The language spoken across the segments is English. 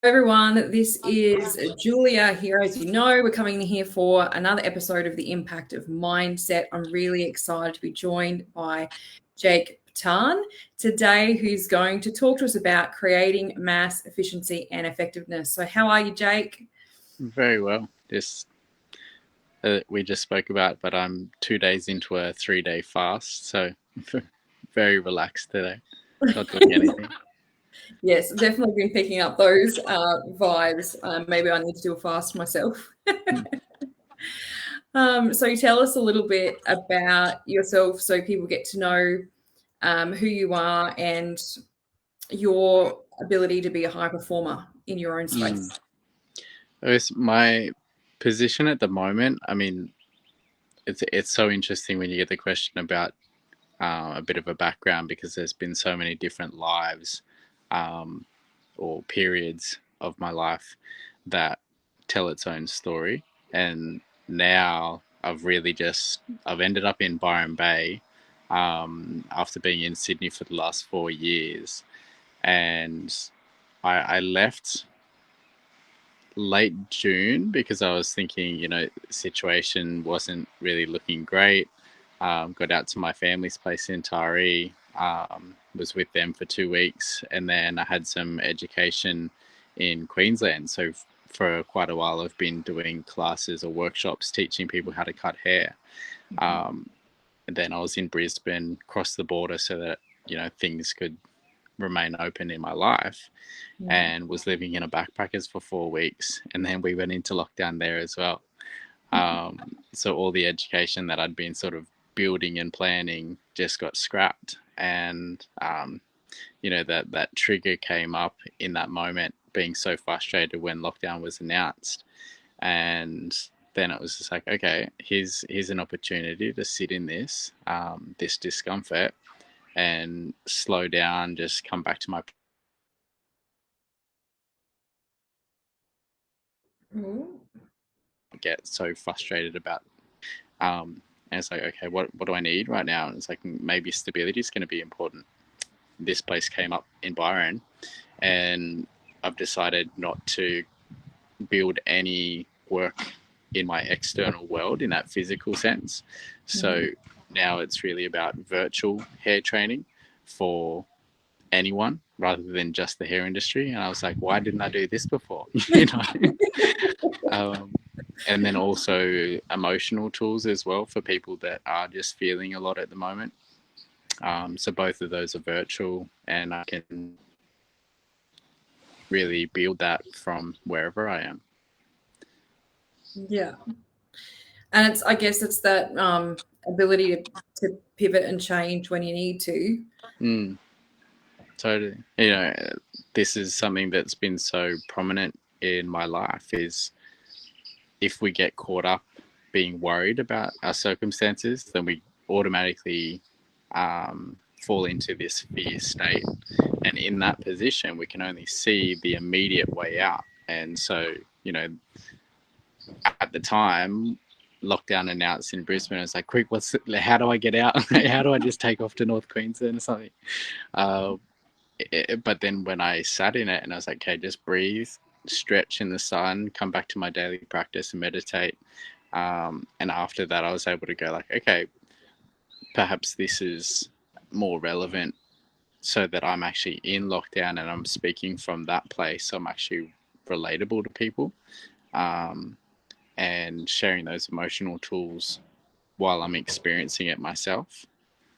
Everyone, this is Julia here. As you know, we're coming here for another episode of The Impact of Mindset. I'm really excited to be joined by Jake Putan today, who's going to talk to us about creating mass efficiency and effectiveness. So how are you, Jake? Very well. We just spoke about, but I'm 2 days into a 3-day fast, so very relaxed today. Not doing anything. Yes, definitely been picking up those vibes. Maybe I need to do a fast myself. So tell us a little bit about yourself so people get to know who you are and your ability to be a high performer in your own space. My position at the moment, I mean, it's so interesting when you get the question about a bit of a background, because there's been so many different lives or periods of my life that tell its own story. And now I've ended up in Byron Bay after being in Sydney for the last 4 years. And I left late June because I was thinking, the situation wasn't really looking great. Got out to my family's place in Taree, was with them for 2 weeks, and then I had some education in Queensland. So for quite a while, I've been doing classes or workshops teaching people how to cut hair. And then I was in Brisbane, crossed the border so that, things could remain open in my life, and was living in a backpackers for 4 weeks. And then we went into lockdown there as well. So all the education that I'd been sort of building and planning just got scrapped. And, that trigger came up in that moment, being so frustrated when lockdown was announced. And then it was just like, okay, here's an opportunity to sit in this discomfort and slow down, just come back to my get so frustrated about. And it's like, okay, what do I need right now? And it's like, maybe stability is going to be important. This place came up in Byron, and I've decided not to build any work in my external world in that physical sense. So now it's really about virtual hair training for anyone rather than just the hair industry. And I was like, why didn't I do this before? And then also emotional tools as well for people that are just feeling a lot at the moment. So both of those are virtual, and I can really build that from wherever I am. Yeah. And I guess it's that ability to pivot and change when you need to. Totally. This is something that's been so prominent in my life, is if we get caught up being worried about our circumstances, then we automatically fall into this fear state. And in that position, we can only see the immediate way out. And so, at the time, lockdown announced in Brisbane, I was like, quick, how do I get out? How do I just take off to North Queensland or something? But then when I sat in it and I was like, okay, just breathe, stretch in the sun, come back to my daily practice and meditate. And after that, I was able to go like, okay, perhaps this is more relevant, so that I'm actually in lockdown and I'm speaking from that place. So I'm actually relatable to people, and sharing those emotional tools while I'm experiencing it myself.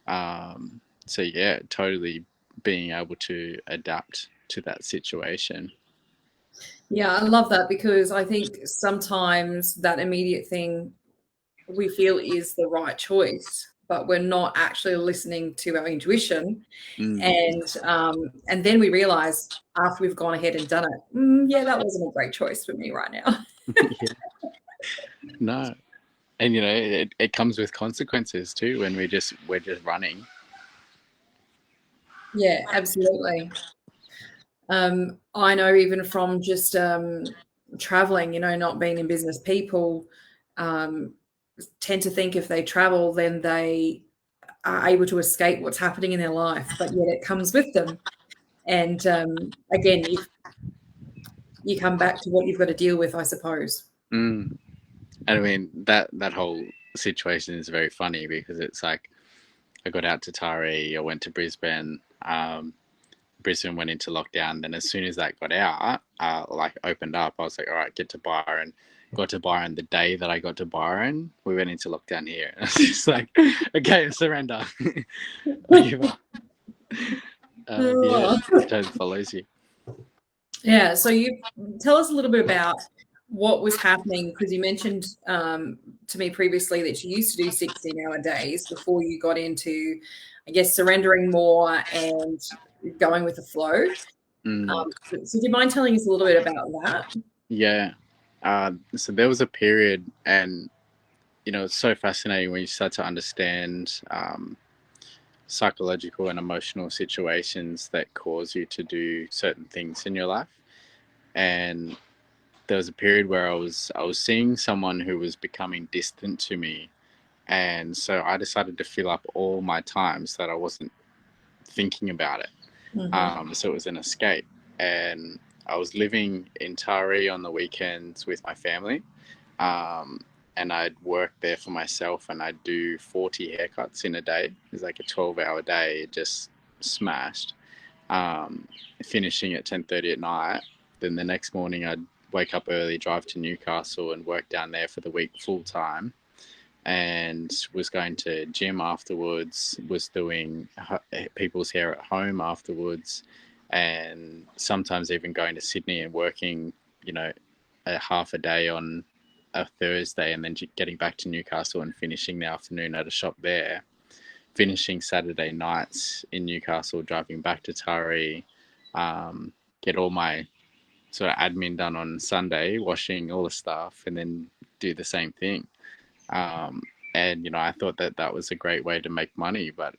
So yeah, totally being able to adapt to that situation. Yeah, I love that, because I think sometimes that immediate thing we feel is the right choice, but we're not actually listening to our intuition. And then we realize after we've gone ahead and done it, yeah, that wasn't a great choice for me right now. Yeah. No. And it comes with consequences too when we're just running. Yeah, absolutely. I know even from just traveling, not being in business, people tend to think if they travel, then they are able to escape what's happening in their life, but yet it comes with them. And again, if you come back to what you've got to deal with, I suppose. And I mean, that whole situation is very funny because it's like I got out to Taree, I went to Brisbane. Brisbane went into lockdown. Then as soon as that got out, like opened up, I was like, all right, get to Byron. Got to Byron the day that I got to Byron, we went into lockdown here. And I was just like, okay, surrender. I give up. Yeah, it totally follows you. Yeah, so you tell us a little bit about what was happening, because you mentioned to me previously that you used to do 16-hour days before you got into, I guess, surrendering more and going with the flow. So do you mind telling us a little bit about that? Yeah. So there was a period, and it's so fascinating when you start to understand psychological and emotional situations that cause you to do certain things in your life. And there was a period where I was seeing someone who was becoming distant to me, and so I decided to fill up all my time so that I wasn't thinking about it. So it was an escape, and I was living in Taree on the weekends with my family, and I'd work there for myself, and I'd do 40 haircuts in a day. It was like a 12-hour day, just smashed. Finishing at 10:30 at night. Then the next morning I'd wake up early, drive to Newcastle and work down there for the week full time, and was going to gym afterwards, was doing people's hair at home afterwards, and sometimes even going to Sydney and working, a half a day on a Thursday, and then getting back to Newcastle and finishing the afternoon at a shop there, finishing Saturday nights in Newcastle, driving back to Taree, get all my sort of admin done on Sunday, washing all the stuff, and then do the same thing. And I thought that was a great way to make money, but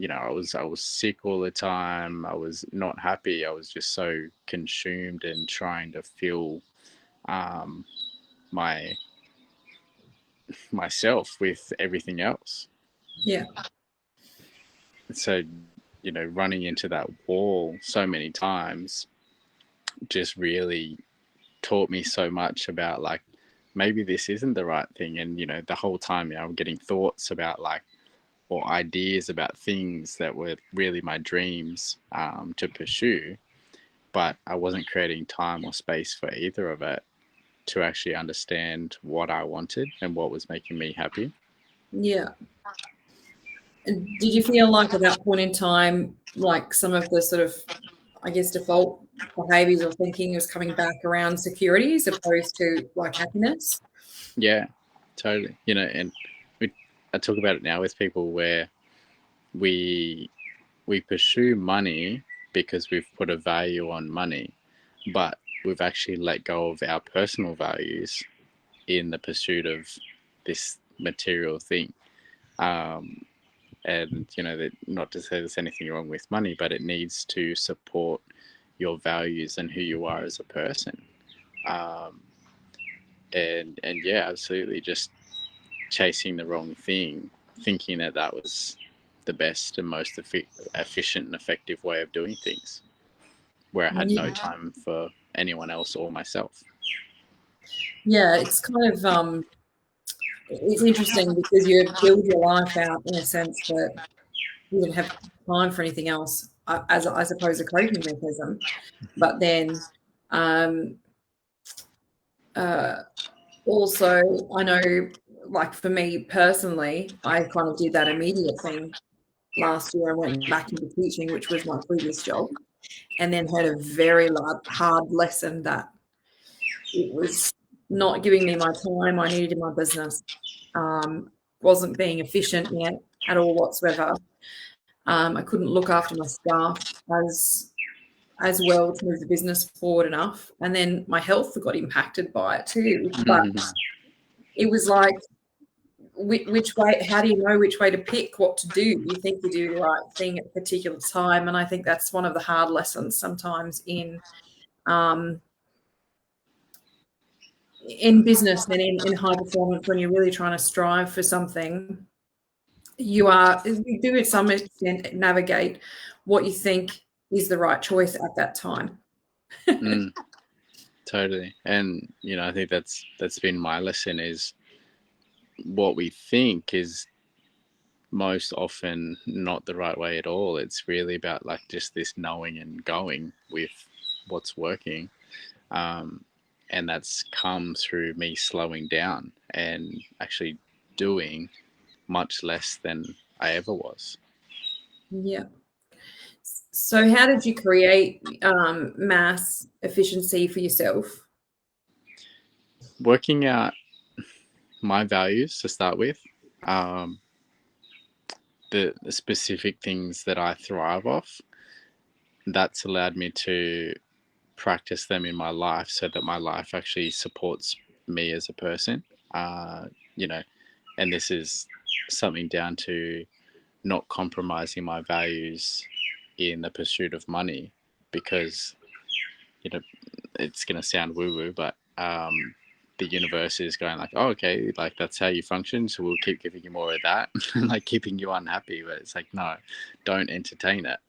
I was sick all the time. I was not happy. I was just so consumed and trying to fill myself with everything else. Yeah. So, running into that wall so many times just really taught me so much about, like, maybe this isn't the right thing. And, the whole time, I'm getting thoughts about, like, or ideas about things that were really my dreams to pursue, but I wasn't creating time or space for either of it to actually understand what I wanted and what was making me happy. Yeah. And did you feel like at that point in time, like some of the sort of, I guess, default behaviors or thinking was coming back around security as opposed to like happiness? Yeah, totally. And I talk about it now with people where we pursue money because we've put a value on money, but we've actually let go of our personal values in the pursuit of this material thing. And that, not to say there's anything wrong with money, but it needs to support your values and who you are as a person. And yeah, absolutely, just chasing the wrong thing, thinking that was the best and most efficient and effective way of doing things, where I had no time for anyone else or myself. Yeah, it's kind of it's interesting because you build your life out in a sense that you didn't have time for anything else, as I suppose a coping mechanism. But then also, I know, like for me personally, I kind of did that immediate thing last year. I went back into teaching, which was my previous job, and then had a very hard lesson that it was not giving me my time I needed in my business. Wasn't being efficient yet at all whatsoever. I couldn't look after my staff as well to move the business forward enough. And then my health got impacted by it too. But it was like, which way, how do you know which way to pick what to do? You think you do the right thing at a particular time. And I think that's one of the hard lessons sometimes in business and in high performance, when you're really trying to strive for something. You do to some extent navigate what you think is the right choice at that time. Totally. And I think that's been my lesson, is what we think is most often not the right way at all. It's really about like just this knowing and going with what's working. And that's come through me slowing down and actually doing much less than I ever was. Yeah. So how did you create mass efficiency for yourself? Working out my values to start with, um, the specific things that I thrive off, that's allowed me to practice them in my life so that my life actually supports me as a person. Uh, you know, and this is something down to not compromising my values in the pursuit of money, because you know it's going to sound woo woo, but the universe is going like, oh, okay, like that's how you function, so we'll keep giving you more of that, like keeping you unhappy. But it's like, no, don't entertain it.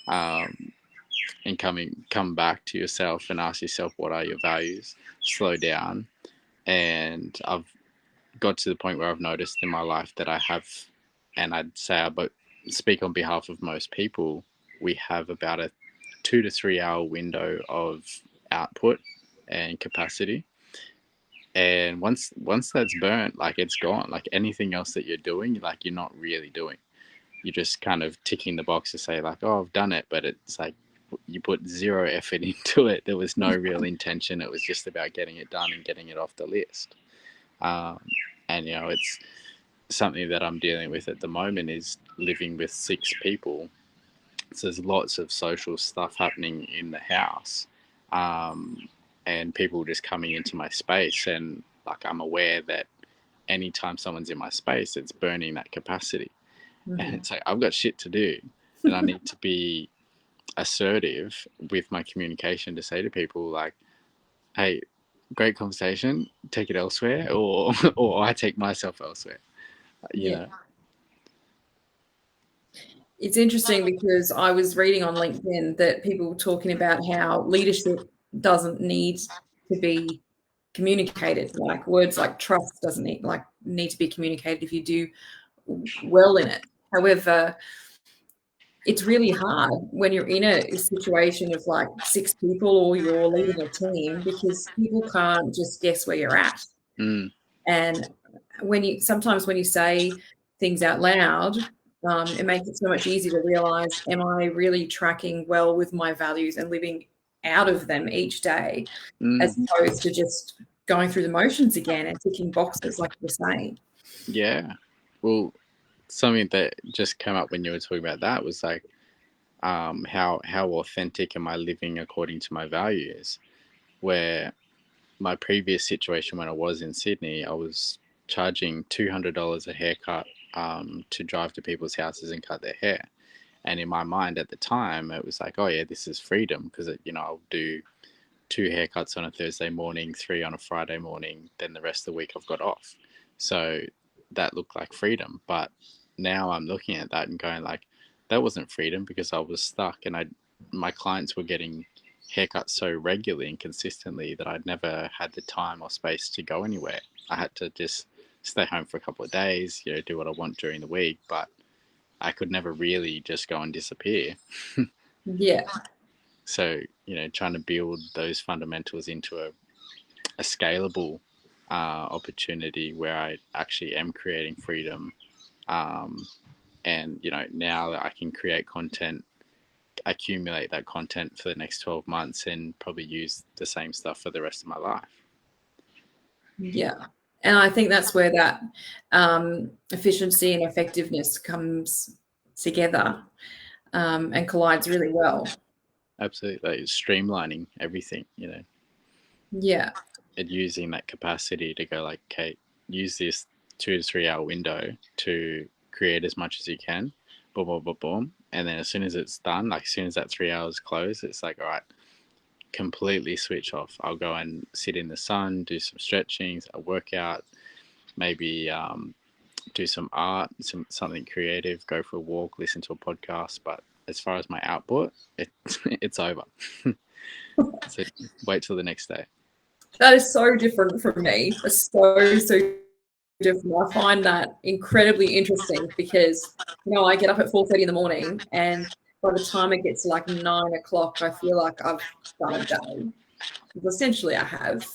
And come back to yourself and ask yourself, what are your values? Slow down. And I've got to the point where I've noticed in my life that I have, and I'd say I speak on behalf of most people, we have about a 2 to 3 hour window of output and capacity. And once that's burnt, like it's gone. Like anything else that you're doing, like you're not really doing. You're just kind of ticking the box to say like, oh, I've done it, but it's like you put zero effort into it. There was no real intention. It was just about getting it done and getting it off the list. And it's something that I'm dealing with at the moment, is living with 6 people. So there's lots of social stuff happening in the house, and people just coming into my space, and like I'm aware that anytime someone's in my space, it's burning that capacity. Mm-hmm. And it's like, I've got shit to do, and I need to be assertive with my communication to say to people like, hey, great conversation, take it elsewhere, or I take myself elsewhere. You know. It's interesting because I was reading on LinkedIn that people were talking about how leadership doesn't need to be communicated. Like words like trust doesn't need to be communicated if you do well in it. However, it's really hard when you're in a situation of like 6 people or you're leading a team, because people can't just guess where you're at. Mm. And sometimes when you say things out loud, it makes it so much easier to realize, am I really tracking well with my values and living out of them each day, as opposed to just going through the motions again and ticking boxes like you're saying. Yeah. Well, something that just came up when you were talking about that was like, how authentic am I living according to my values? Where my previous situation, when I was in Sydney, I was charging $200 a haircut to drive to people's houses and cut their hair. And in my mind at the time, it was like, oh yeah, this is freedom, because I'll do 2 haircuts on a Thursday morning, 3 on a Friday morning, then the rest of the week I've got off. So that looked like freedom. But now I'm looking at that and going like, that wasn't freedom, because I was stuck, and my clients were getting haircuts so regularly and consistently that I'd never had the time or space to go anywhere. I had to just stay home for a couple of days, do what I want during the week, but I could never really just go and disappear. Yeah. So, trying to build those fundamentals into a scalable opportunity where I actually am creating freedom. And, now that I can create content, accumulate that content for the next 12 months and probably use the same stuff for the rest of my life. Yeah. And I think that's where that efficiency and effectiveness comes together and collides really well. Absolutely. Like streamlining everything, Yeah. And using that capacity to go like, okay, use this 2 to 3 hour window to create as much as you can. Boom, boom, boom, boom. And then as soon as it's done, like as soon as that 3 hours close, it's like, all right, completely switch off. I'll go and sit in the sun, do some stretching, a workout, maybe do some art, something creative, go for a walk, listen to a podcast. But as far as my output, it's over. So wait till the next day. That is so different from me. It's so different. I find that incredibly interesting because, I get up at 4:30 in the morning, and by the time it gets to like 9 o'clock, I feel like I've done a day. Because essentially I have,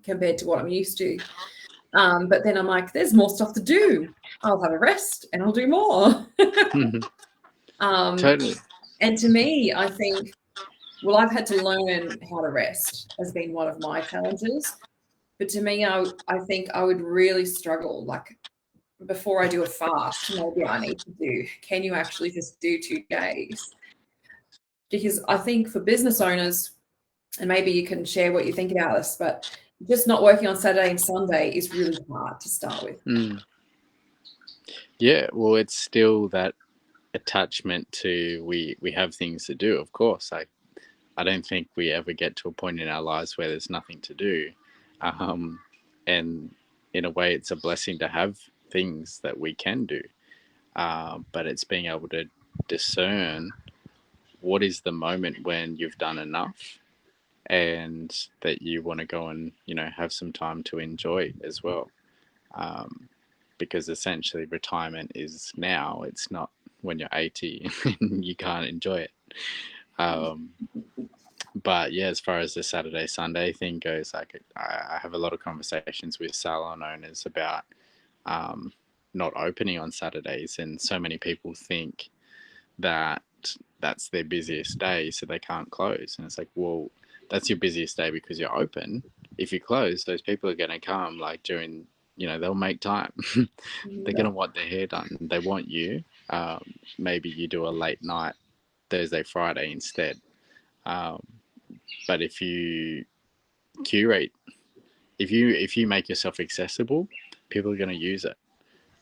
compared to what I'm used to. But then I'm like, there's more stuff to do. I'll have a rest and I'll do more. Totally. And to me, I think, well, I've had to learn how to rest has been one of my challenges. But to me, I think I would really struggle. Like before I do a fast, maybe I need to do, can you actually just do 2 days? Because I think for business owners, and maybe you can share what you think about this, but just not working on Saturday and Sunday is really hard to start with. Yeah, well, it's still that attachment to we have things to do. Of course, I don't think we ever get to a point in our lives where there's nothing to do, and in a way, it's a blessing to have things that we can do, but it's being able to discern what is the moment when you've done enough and that you want to go and have some time to enjoy as well, because essentially retirement is now. It's not when you're 80 and you can't enjoy it. But yeah, as far as the Saturday Sunday thing goes, like I have a lot of conversations with salon owners about not opening on Saturdays, and so many people think that that's their busiest day, so they can't close. And it's like, well, that's your busiest day because you're open. If you close, those people are going to come like during, they'll make time. They're going to want their hair done. They want you. Maybe you do a late night Thursday, Friday instead. But if you curate, if you make yourself accessible, people are going to use it.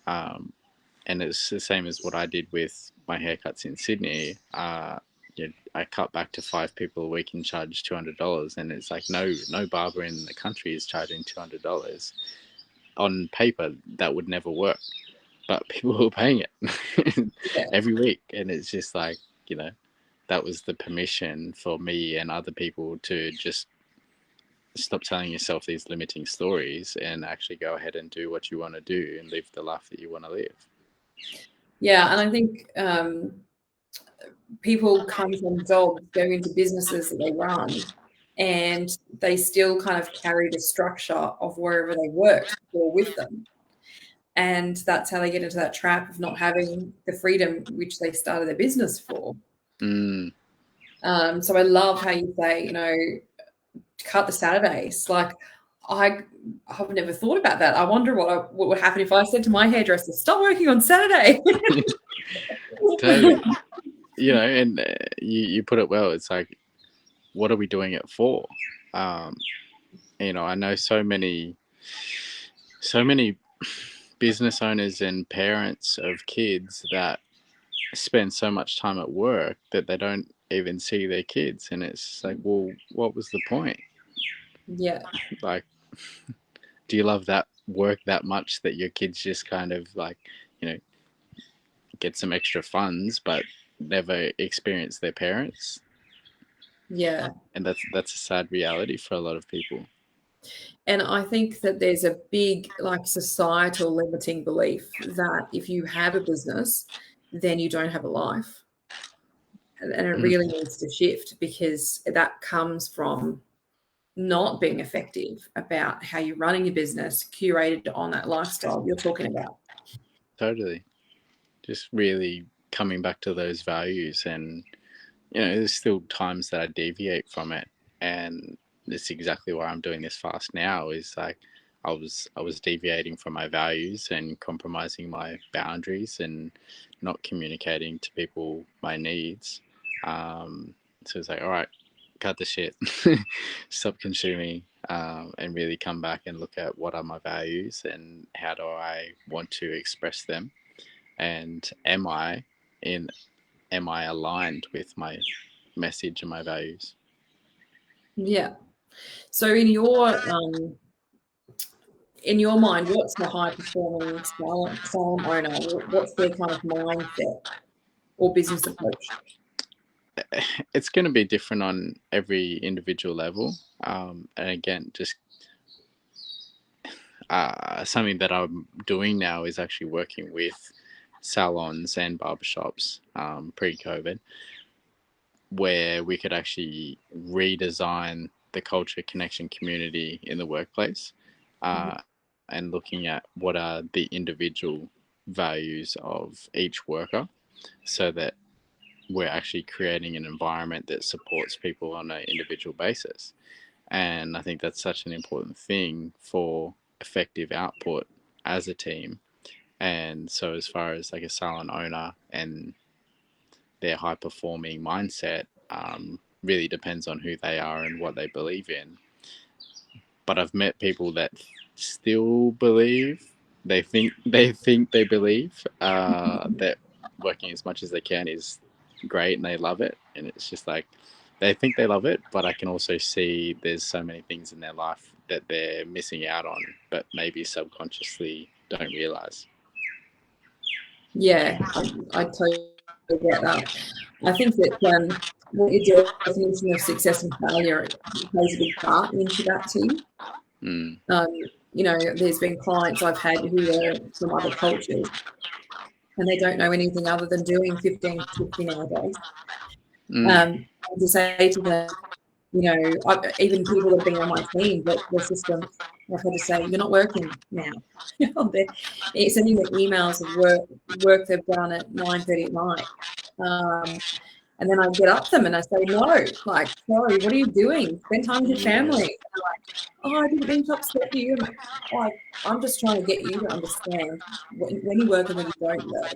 And it's the same as what I did with my haircuts in Sydney. I cut back to 5 people a week and charged $200, and it's like no barber in the country is charging $200. On paper, that would never work, but people were paying it every week, and it's just like, that was the permission for me and other people to just stop telling yourself these limiting stories and actually go ahead and do what you want to do and live the life that you want to live. Yeah, and I think people come from jobs, go into businesses that they run, and they still kind of carry the structure of wherever they worked or with them. And that's how they get into that trap of not having the freedom which they started their business for. So I love how you say, cut the Saturdays. Like I've never thought about that. I wonder what would happen if I said to my hairdresser, stop working on Saturday. Totally. And you put it well. It's like, what are we doing it for? I know so many business owners and parents of kids that spend so much time at work that they don't even see their kids, and it's like, well, what was the point? Yeah. Like, do you love that work that much that your kids just kind of like, get some extra funds but never experience their parents? Yeah. And that's a sad reality for a lot of people. And I think that there's a big societal limiting belief that if you have a business, then you don't have a life. And it really needs to shift, because that comes from not being effective about how you're running your business, curated on that lifestyle you're talking about. Totally. Just really coming back to those values. And, there's still times that I deviate from it. And that's exactly why I'm doing this fast now, is like I was deviating from my values and compromising my boundaries and not communicating to people my needs. So it's like, all right, cut the shit, stop consuming, and really come back and look at what are my values and how do I want to express them, and am I aligned with my message and my values? Yeah. So in your mind, what's the high performing salon owner? What's their kind of mindset or business approach? it's going to be different on every individual level. And again, just something that I'm doing now is actually working with salons and barbershops pre-COVID, where we could actually redesign the culture, connection, community in the workplace, uh, and looking at what are the individual values of each worker, so that we're actually creating an environment that supports people on an individual basis. And I think that's such an important thing for effective output as a team. And so, as far as like a salon owner and their high performing mindset, really depends on who they are and what they believe in. But I've met people that still believe, they believe that working as much as they can is great and they love it, and it's just like they think they love it, but I can also see there's so many things in their life that they're missing out on, but maybe subconsciously don't realize. Yeah, I totally get that. I think that what your definition of success and failure plays a big part into that too. Mm. There's been clients I've had who are from other cultures and they don't know anything other than doing 15-50 nowadays. Mm. To say to them, even people that have been on my team, but the system, I've had to say, you're not working now. They're sending me emails of work they've done at 9:30 at night. And then I get up to them and I say, no, like, sorry, what are you doing? Spend time with your family. And they're like, oh, I didn't mean to upset you. Like, I'm just trying to get you to understand when you work and when you don't work.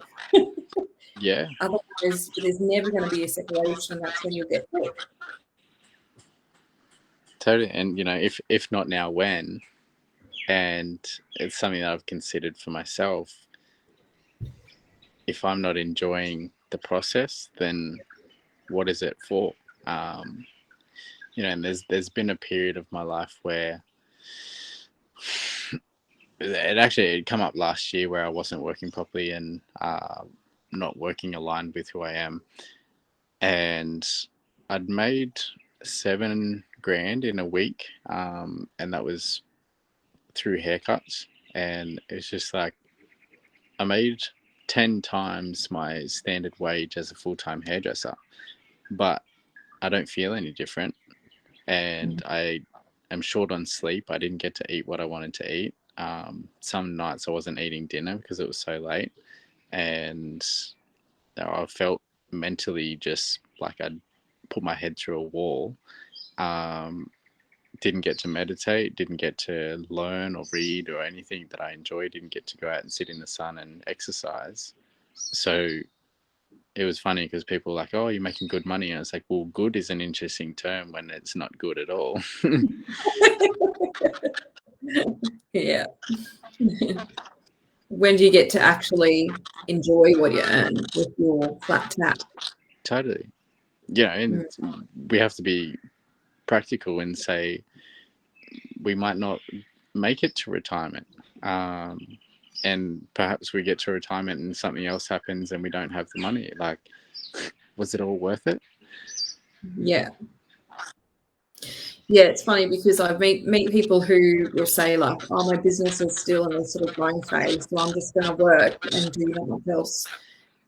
Yeah. Otherwise, there's never going to be a separation, and that's when you'll get hooked. Totally. And if not now, when? And it's something that I've considered for myself. If I'm not enjoying the process, then what is it for? And there's been a period of my life where it come up last year where I wasn't working properly and not working aligned with who I am, and I'd made 7 grand in a week, and that was through haircuts, and it's just like I made 10 times my standard wage as a full-time hairdresser, but I don't feel any different, and I am short on sleep. I didn't get to eat what I wanted to eat. Some nights I wasn't eating dinner because it was so late, and I felt mentally just like I'd put my head through a wall. Didn't get to meditate, didn't get to learn or read or anything that I enjoyed, didn't get to go out and sit in the sun and exercise. So it was funny because people were like, oh, you're making good money. And I was like, well, good is an interesting term when it's not good at all. Yeah. When do you get to actually enjoy what you earn with your flat tap? Totally. And we have to be practical and say we might not make it to retirement. And perhaps we get to retirement and something else happens and we don't have the money. Like, was it all worth it? Yeah. Yeah, it's funny because I meet people who will say like, oh, my business is still in a sort of growing phase, so I'm just going to work and do nothing else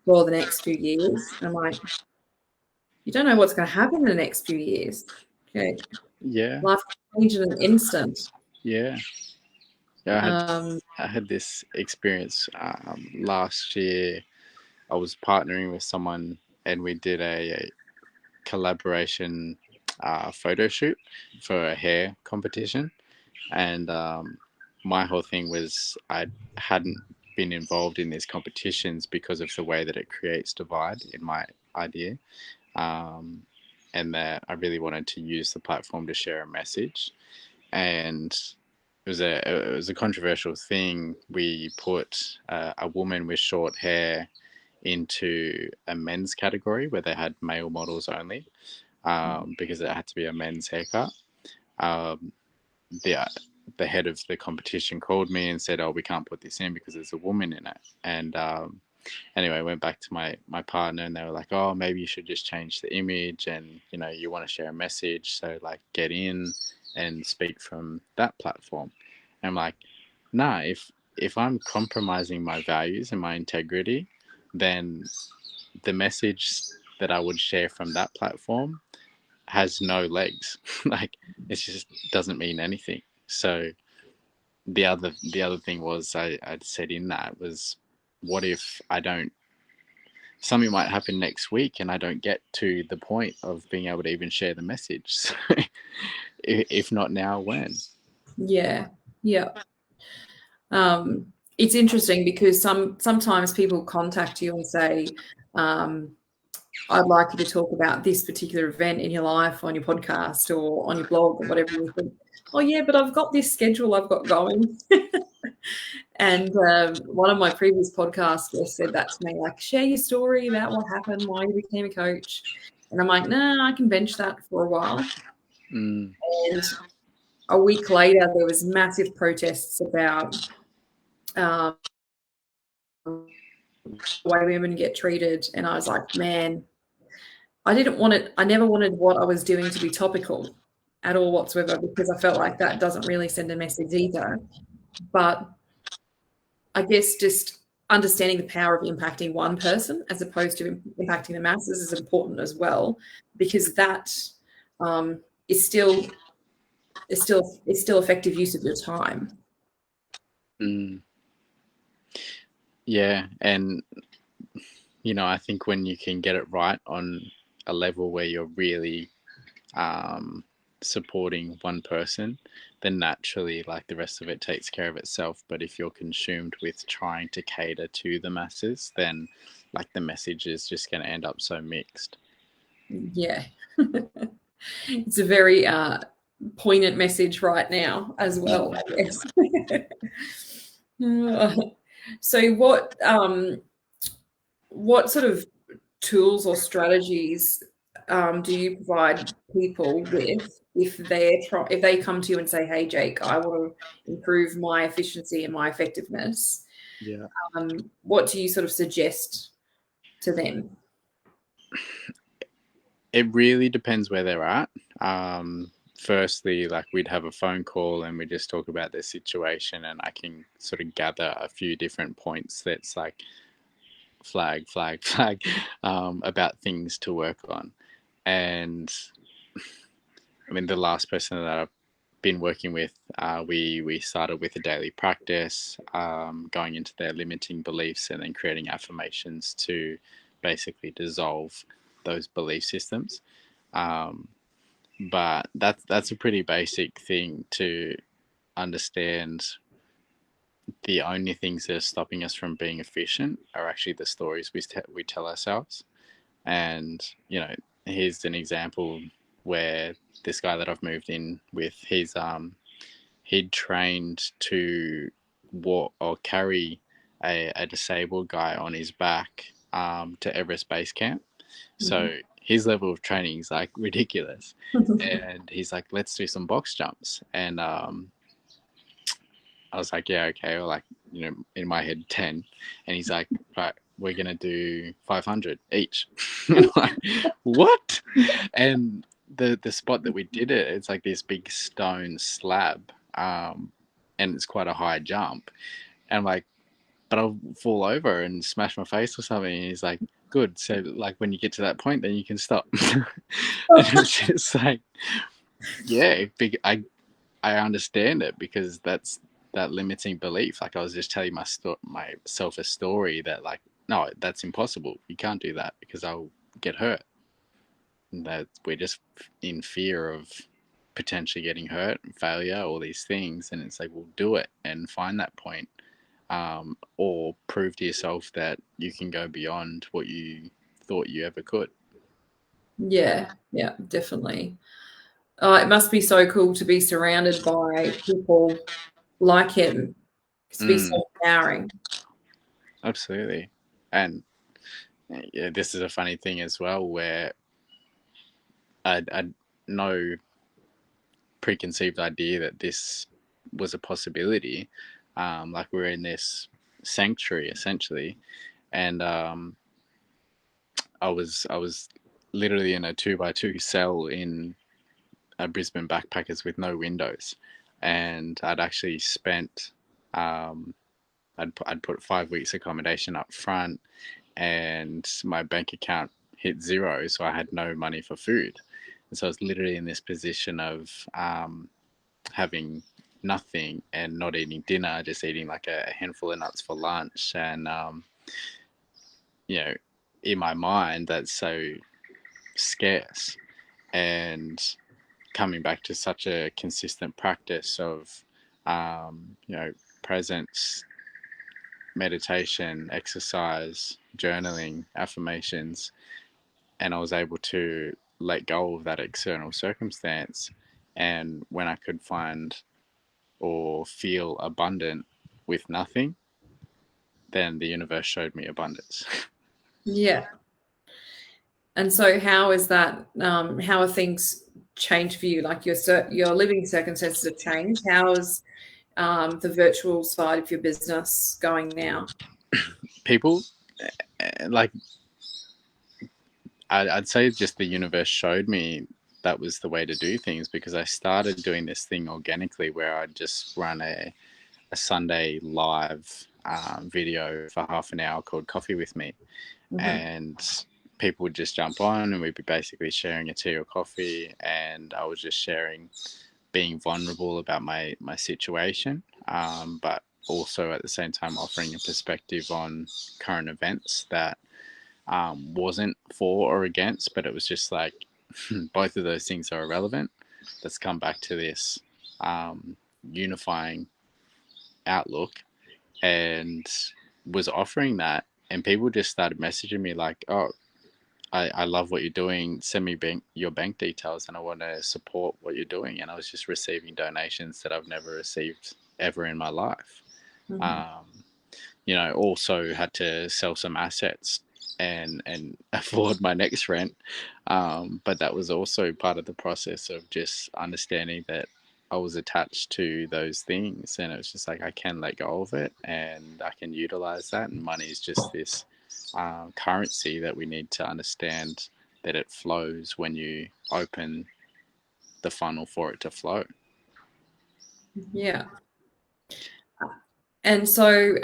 for the next few years. And I'm like, you don't know what's going to happen in the next few years. Okay. Yeah. Life can change in an instant. Yeah. I had this experience last year. I was partnering with someone and we did a collaboration photo shoot for a hair competition. And my whole thing was I hadn't been involved in these competitions because of the way that it creates divide in my idea. And that I really wanted to use the platform to share a message. And it was a controversial thing. We put a woman with short hair into a men's category where they had male models only, because it had to be a men's haircut. The head of the competition called me and said, "Oh, we can't put this in because there's a woman in it." And anyway, I went back to my partner, and they were like, oh, maybe you should just change the image, and you want to share a message, so like get in and speak from that platform. And I'm like, nah, if I'm compromising my values and my integrity, then the message that I would share from that platform has no legs. Like, it just doesn't mean anything. So the other thing was, I'd said in that was, what if I don't, something might happen next week and I don't get to the point of being able to even share the message. So if not now, when? Yeah. Yeah. It's interesting because sometimes people contact you and say, I'd like you to talk about this particular event in your life on your podcast or on your blog or whatever. You think, oh yeah, but I've got this schedule I've got going. And one of my previous podcast guests said that to me, like, share your story about what happened, why you became a coach. And I'm like, nah, I can bench that for a while. Mm. And a week later, there was massive protests about the way women get treated. And I was like, man, I didn't want it. I never wanted what I was doing to be topical at all whatsoever, because I felt like that doesn't really send a message either. But I guess just understanding the power of impacting one person as opposed to impacting the masses is important as well, because that is still effective use of your time. Mm. Yeah, and I think when you can get it right on a level where you're really supporting one person, then naturally, like, the rest of it takes care of itself. But if you're consumed with trying to cater to the masses, then like the message is just going to end up so mixed. Yeah. It's a very poignant message right now as well, I guess. So what sort of tools or strategies do you provide people with if they come to you and say, hey Jake, I want to improve my efficiency and my effectiveness? Yeah. What do you sort of suggest to them? It really depends where they're at. Firstly, like, we'd have a phone call and we just talk about their situation, and I can sort of gather a few different points that's like flag about things to work on. And I mean, the last person that I've been working with, we started with a daily practice, going into their limiting beliefs and then creating affirmations to basically dissolve those belief systems. But that's a pretty basic thing to understand. The only things that are stopping us from being efficient are actually the stories we tell ourselves. And here's an example where this guy that I've moved in with, he'd trained to walk or carry a disabled guy on his back to Everest Base Camp. So his level of training is like ridiculous. And he's like, let's do some box jumps. And I was like, yeah, okay. Or like, in my head, 10. And he's like, right, we're going to do 500 each. And I'm like, what? And the spot that we did it, it's like this big stone slab. And it's quite a high jump. And I'm like, but I'll fall over and smash my face or something. And he's like, good. So like, when you get to that point, then you can stop. And it's just like, yeah, I understand it, because that's that limiting belief. Like, I was just telling myself a story that, like, no, that's impossible. You can't do that because I'll get hurt. And that we're just in fear of potentially getting hurt, failure, all these things. And it's like, well, do it and find that point, or prove to yourself that you can go beyond what you thought you ever could. Yeah, definitely. It must be so cool to be surrounded by people like him. It's be so empowering. Absolutely. And yeah, this is a funny thing as well, where I'd no preconceived idea that this was a possibility. Like, we're in this sanctuary essentially, and I was literally in a 2x2 cell in a Brisbane backpackers with no windows, and I'd actually spent I'd put 5 weeks accommodation up front, and my bank account hit zero, so I had no money for food, and so I was literally in this position of having nothing and not eating dinner, just eating like a handful of nuts for lunch, and in my mind that's so scarce, and coming back to such a consistent practice of presence, meditation, exercise, journaling, affirmations, and I was able to let go of that external circumstance. And when I could find or feel abundant with nothing, then the universe showed me abundance. Yeah. And so how is that, how are things changed for you? Like your living circumstances have changed. How is the virtual side of your business going now? People, like, I'd say just the universe showed me that was the way to do things, because I started doing this thing organically where I'd just run a Sunday live video for half an hour called Coffee With Me. Mm-hmm. And people would just jump on and we'd be basically sharing a tea or coffee, and I was just sharing, being vulnerable about my situation, but also at the same time offering a perspective on current events that wasn't for or against, but it was just like both of those things are irrelevant. Let's come back to this unifying outlook, and was offering that, and people just started messaging me like, oh, I love what you're doing, send me your bank details and I want to support what you're doing. And I was just receiving donations that I've never received ever in my life. Mm-hmm. Also had to sell some assets and afford my next rent, but that was also part of the process of just understanding that I was attached to those things, and it was just like I can let go of it and I can utilize that, and money is just this currency that we need to understand that it flows when you open the funnel for it to flow. Yeah. And so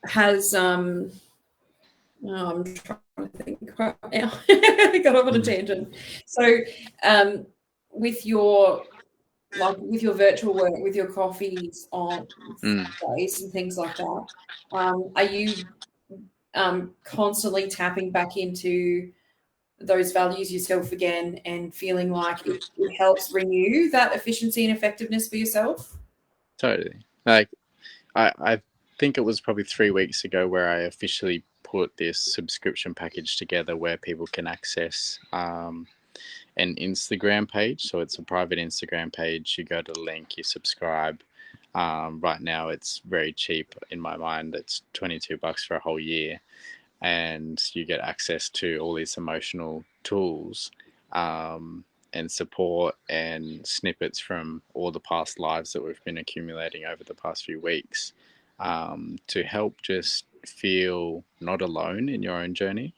has I'm trying to think right now. I got off on a tangent. So with your virtual work, with your coffees on Fridays and things like that, are you constantly tapping back into those values yourself again and feeling like it helps renew that efficiency and effectiveness for yourself? Totally. Like I think it was probably 3 weeks ago where I officially put this subscription package together where people can access an Instagram page. So it's a private Instagram page. You go to the link, you subscribe. Right now it's very cheap in my mind. It's $22 for a whole year, and you get access to all these emotional tools and support and snippets from all the past lives that we've been accumulating over the past few weeks, to help just feel not alone in your own journey.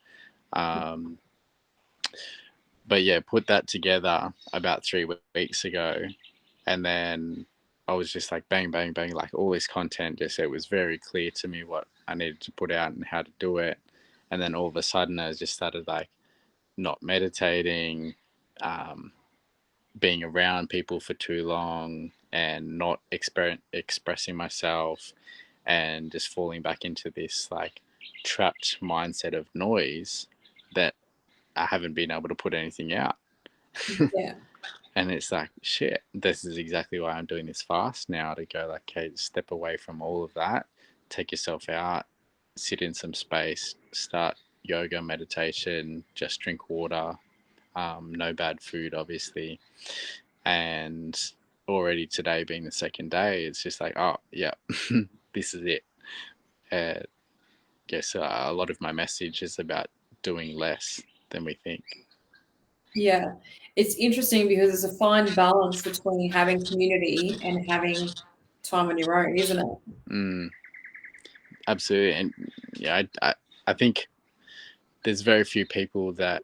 But yeah, put that together about 3 weeks ago, and then I was just like bang, bang, bang, like all this content. Just, it was very clear to me what I needed to put out and how to do it. And then all of a sudden I just started like not meditating, being around people for too long and not expressing myself, and just falling back into this like trapped mindset of noise that I haven't been able to put anything out. Yeah. And it's like, shit, this is exactly why I'm doing this fast now, to go like, okay, step away from all of that, take yourself out, sit in some space, start yoga, meditation, just drink water, no bad food, obviously. And already today being the second day, it's just like, oh, yeah, this is it. Guess a lot of my message is about doing less than we think. Yeah, it's interesting because there's a fine balance between having community and having time on your own, isn't it? Absolutely. And yeah, I think there's very few people that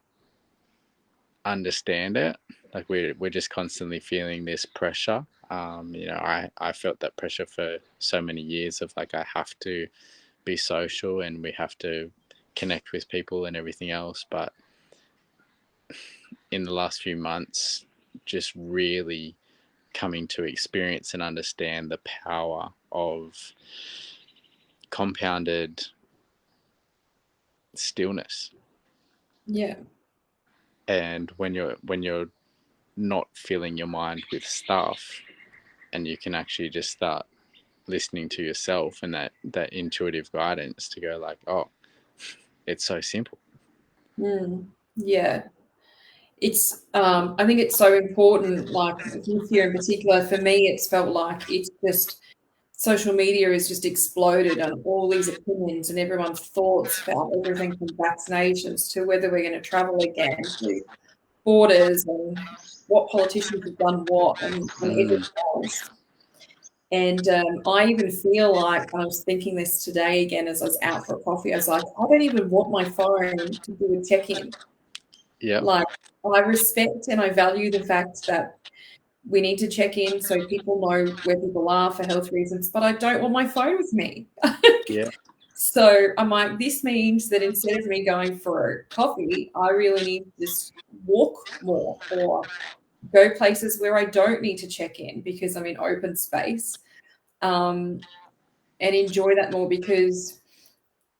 understand it. Like we're just constantly feeling this pressure. I felt that pressure for so many years of like I have to be social and we have to connect with people and everything else. But in the last few months, just really coming to experience and understand the power of compounded stillness. Yeah. And when you're not filling your mind with stuff, and you can actually just start listening to yourself and that intuitive guidance to go like, oh, it's so simple. Yeah. It's I think it's so important, like this year in particular, for me, it's felt like it's just social media has just exploded on all these opinions and everyone's thoughts about everything from vaccinations to whether we're going to travel again to borders and what politicians have done what and everything else. And I even feel like I was thinking this today again as I was out for a coffee. I was like, I don't even want my phone to do a check-in. Yeah. Like, I respect and I value the fact that we need to check in so people know where people are for health reasons, but I don't want my phone with me. Yeah. So I'm like, this means that instead of me going for a coffee, I really need to just walk more or go places where I don't need to check in because I'm in open space, and enjoy that more because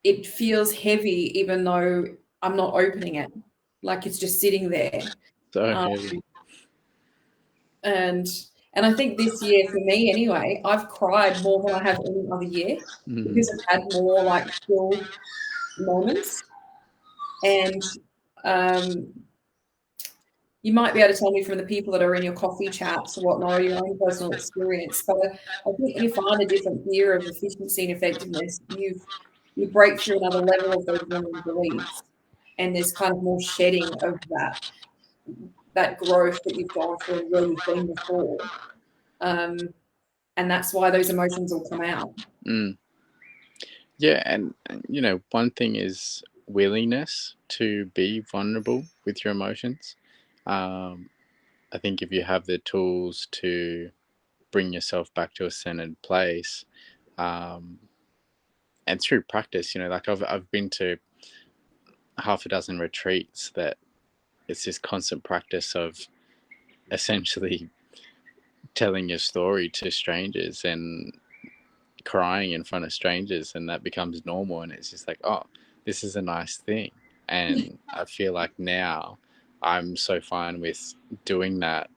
it feels heavy even though I'm not opening it. Like it's just sitting there. So Um, heavy. and and I think this year for me anyway, I've cried more than I have any other year Mm. because I've had more like still moments. And um, you might be able to tell me from the people that are in your coffee chats or whatnot, or your own personal experience. But I think when you find a different gear of efficiency and effectiveness, you break through another level of those limiting beliefs, and there's kind of more shedding of that growth that you've gone through and where you've been before. Um, and that's why those emotions will come out. Mm. Yeah, and one thing is willingness to be vulnerable with your emotions. Um, I think if you have the tools to bring yourself back to a centered place, um, and through practice, like I've been to half a dozen retreats that it's this constant practice of essentially telling your story to strangers and crying in front of strangers, and that becomes normal, and it's just like, oh, this is a nice thing. And I feel like now I'm so fine with doing that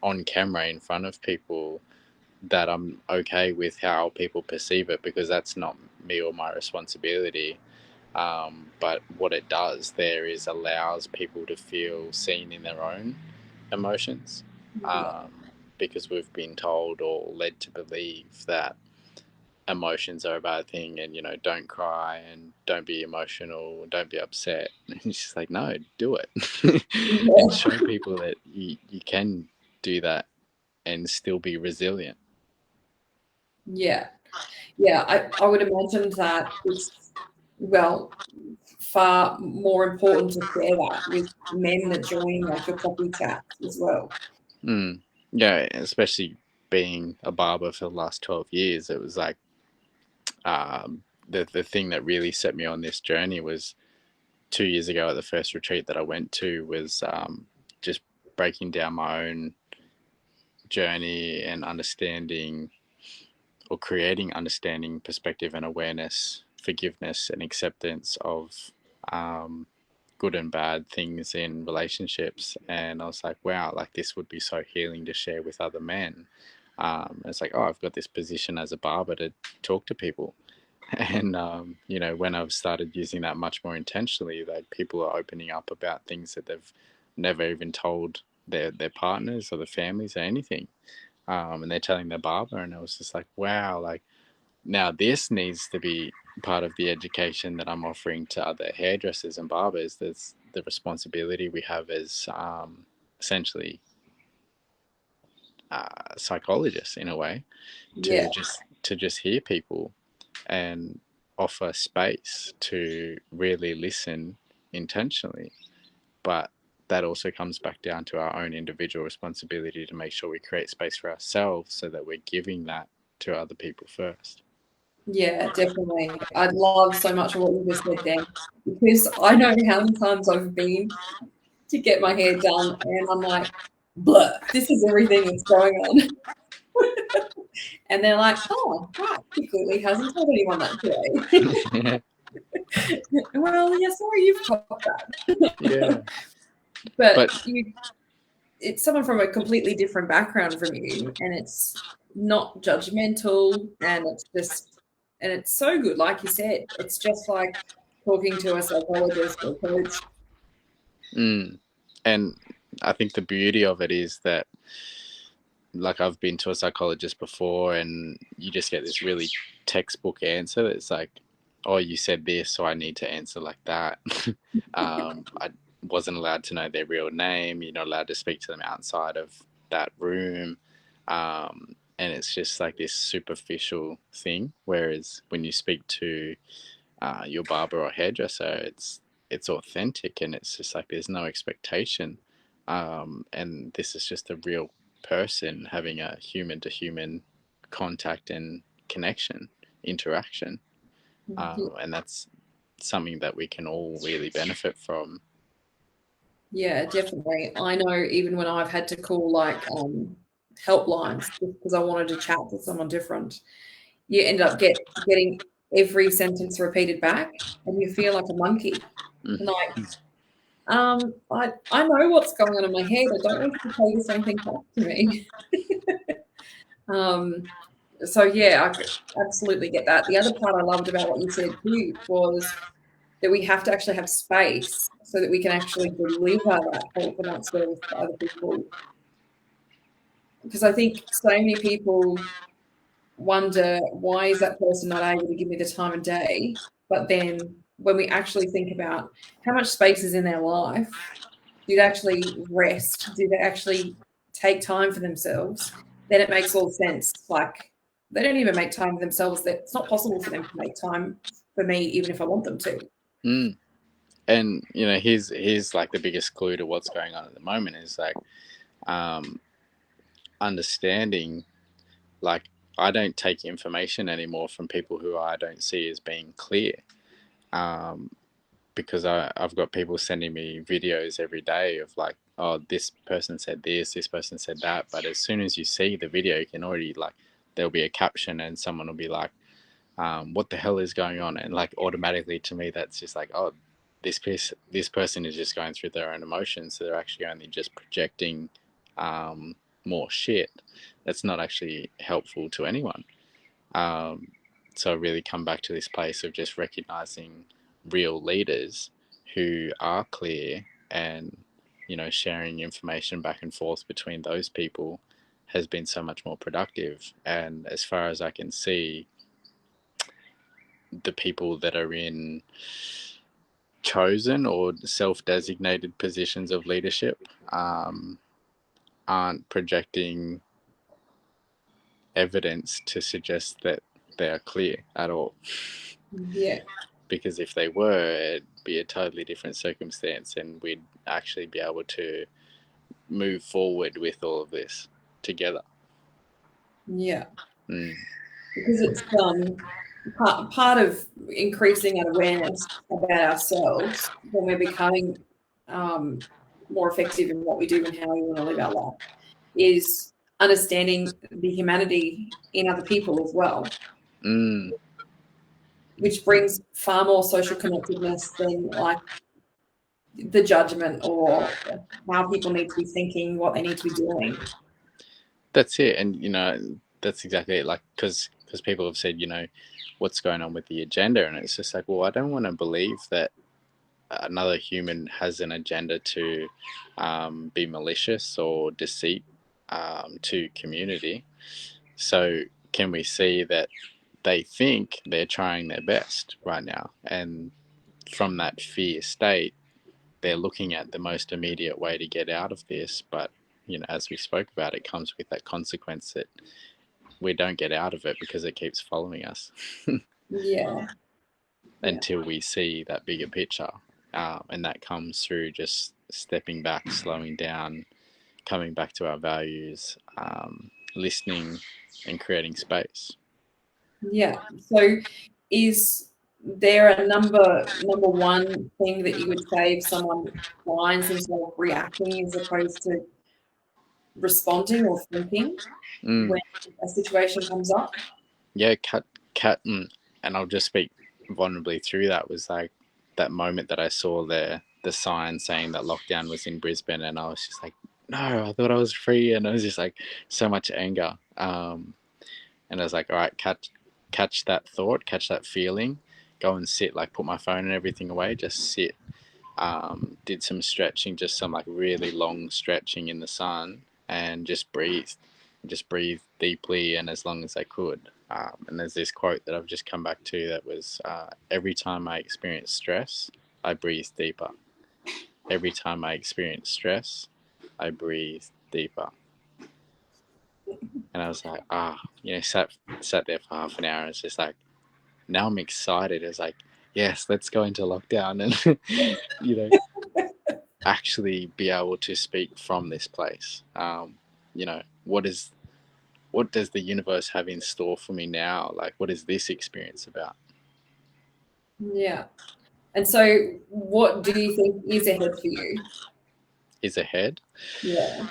on camera in front of people that I'm okay with how people perceive it, because that's not me or my responsibility. But what it does there is allows people to feel seen in their own emotions, Yeah. um, because we've been told or led to believe that emotions are a bad thing, and don't cry and don't be emotional, don't be upset. And it's just like, no, do it. And Yeah. show people that you can do that and still be resilient. Yeah. Yeah. I would imagine that it's, well, far more important to share that with men that join like your coffee chats as well. Mm. Yeah, especially being a barber for the last 12 years, it was like, the thing that really set me on this journey was 2 years ago at the first retreat that I went to, was just breaking down my own journey and understanding, or creating understanding, perspective and awareness, forgiveness and acceptance of um, good and bad things in relationships. And I was like, wow, like this would be so healing to share with other men. It's like, oh, I've got this position as a barber to talk to people. And when I've started using that much more intentionally, like people are opening up about things that they've never even told their partners or their families or anything. And they're telling their barber, and I was just like, wow, like now this needs to be part of the education that I'm offering to other hairdressers and barbers. There's the responsibility we have as essentially psychologists in a way, to Yeah. just hear people. And offer space to really listen intentionally. But that also comes back down to our own individual responsibility to make sure we create space for ourselves so that we're giving that to other people first. Yeah, definitely. I love so much of what you just said there, because I know how many times I've been to get my hair done and I'm like, blah, this is everything that's going on. And they're like, oh, right, he clearly hasn't told anyone that today. Well, yeah, sorry, you've caught that. Yeah. But But it's someone from a completely different background from you, and it's not judgmental, and it's so good. Like you said, it's just like talking to a psychologist or coach. and I think the beauty of it is that, like, I've been to a psychologist before, and you just get this really textbook answer that's like, oh, you said this, so I need to answer like that. I wasn't allowed to know their real name. You're not allowed to speak to them outside of that room. And it's just like this superficial thing. Whereas when you speak to your barber or hairdresser, it's authentic, and it's just like there's no expectation. And this is just a real person having a human to human contact and connection, interaction. And that's something that we can all really benefit from. Yeah, definitely. I know even when I've had to call like helplines just because I wanted to chat to someone different, you end up getting every sentence repeated back, and you feel like a monkey. And like, I know what's going on in my head. I don't want you to say the same thing back to me. So yeah, I absolutely get that. The other part I loved about what you said too was that we have to actually have space so that we can actually deliver that help and that service to other people. Because I think so many people wonder, why is that person not able to give me the time of day? But then when we actually think about how much space is in their life, do they actually rest? Do they actually take time for themselves? Then it makes all sense. Like, they don't even make time for themselves. It's not possible for them to make time for me, even if I want them to. And here's like the biggest clue to what's going on at the moment is like understanding, like, I don't take information anymore from people who I don't see as being clear, because I've got people sending me videos every day of like, oh, this person said this person said that, but as soon as you see the video, you can already, like, there'll be a caption and someone will be like, what the hell is going on? And like automatically to me, that's just like, oh, this person is just going through their own emotions, so they're actually only just projecting more shit that's not actually helpful to anyone. So I really come back to this place of just recognizing real leaders who are clear, and sharing information back and forth between those people has been so much more productive. And as far as I can see, the people that are in chosen or self-designated positions of leadership aren't projecting evidence to suggest that they are clear at all. Yeah. Because if they were, it'd be a totally different circumstance, and we'd actually be able to move forward with all of this together. Yeah. Because it's part of increasing that awareness about ourselves when we're becoming more effective in what we do and how we want to live our life is understanding the humanity in other people as well, which brings far more social connectedness than like the judgment or how people need to be thinking, what they need to be doing. That's it. And that's exactly it. Like, because people have said, what's going on with the agenda, and it's just like, well, I don't want to believe that another human has an agenda to be malicious or deceit to community. So can we see that they think they're trying their best right now, and from that fear state, they're looking at the most immediate way to get out of this. But as we spoke about, it comes with that consequence that we don't get out of it because it keeps following us. Yeah. until we see that bigger picture. And that comes through just stepping back, slowing down, coming back to our values, listening and creating space. Yeah. So is there a number one thing that you would say if someone finds themselves reacting as opposed to responding or thinking when a situation comes up? Yeah, cat and I'll just speak vulnerably through that, was like that moment that I saw the sign saying that lockdown was in Brisbane, and I was just like, no, I thought I was free, and it was just like so much anger. And I was like, all right, catch that thought, catch that feeling, go and sit, like put my phone and everything away, just sit. Did some stretching, just some like really long stretching in the sun, and just breathe deeply and as long as I could. And there's this quote that I've just come back to that was, every time I experience stress, I breathe deeper. Every time I experience stress, I breathe deeper. And I was like, sat there for half an hour, and it's just like, now I'm excited. It's like, yes, let's go into lockdown and actually be able to speak from this place. What does the universe have in store for me now? Like, what is this experience about? Yeah. And so what do you think is ahead for you? Is ahead? Yeah.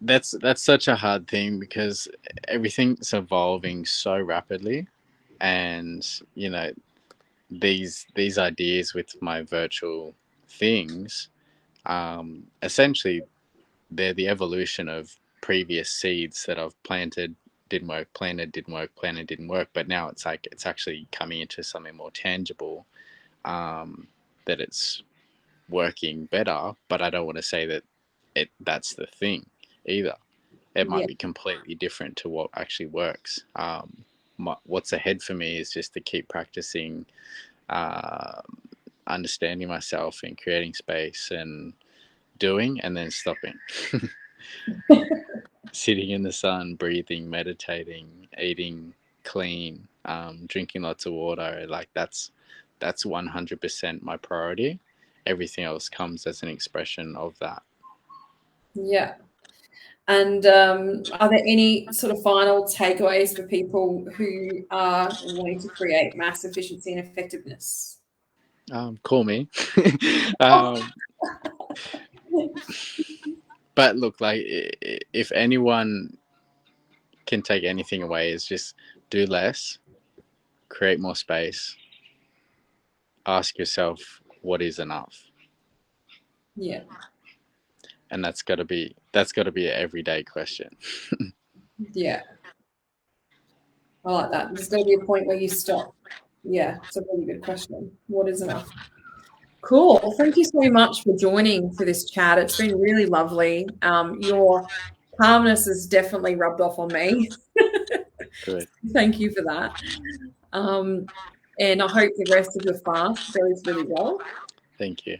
That's such a hard thing, because everything's evolving so rapidly, and these ideas with my virtual things, essentially they're the evolution of previous seeds that I've planted, didn't work, planted, didn't work, planted, didn't work, but now it's like it's actually coming into something more tangible, that it's working better. But I don't want to say that that's the thing either. It might be completely different to what actually works. What's ahead for me is just to keep practicing, understanding myself and creating space and doing, and then stopping. Sitting in the sun, breathing, meditating, eating clean, drinking lots of water. Like that's 100% my priority. Everything else comes as an expression of that. Yeah. And are there any sort of final takeaways for people who are wanting to create mass efficiency and effectiveness? Call me. But look, like, if anyone can take anything away, is just do less, create more space, ask yourself what is enough. Yeah. And that's got to be an everyday question. Yeah. I like that. There's got to be a point where you stop. Yeah, it's a really good question. What is enough? Cool. Thank you so much for joining for this chat. It's been really lovely. Your calmness has definitely rubbed off on me. Good. Thank you for that. And I hope the rest of your fast goes really well. Thank you.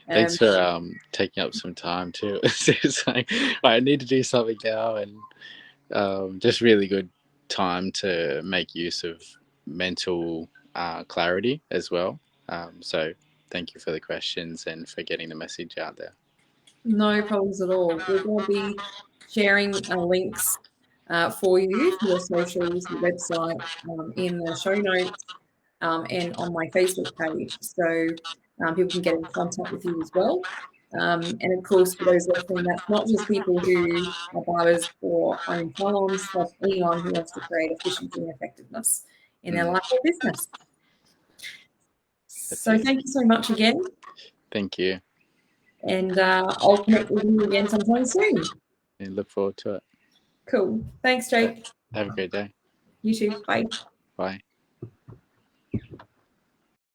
Thanks for taking up some time too. It's like, I need to do something now, and just really good time to make use of mental clarity as well. So thank you for the questions and for getting the message out there. No problems at all. We're going to be sharing links for you, for your socials, your website, in the show notes, and on my Facebook page. So people can get in contact with you as well. And of course, for those listening, that's not just people who are barbers or own salons, but anyone who wants to create efficiency and effectiveness in their life or business. So thank you so much again. Thank you. And I'll connect with you again sometime soon. And look forward to it. Cool. Thanks, Jake. Have a great day. You too. Bye. Bye.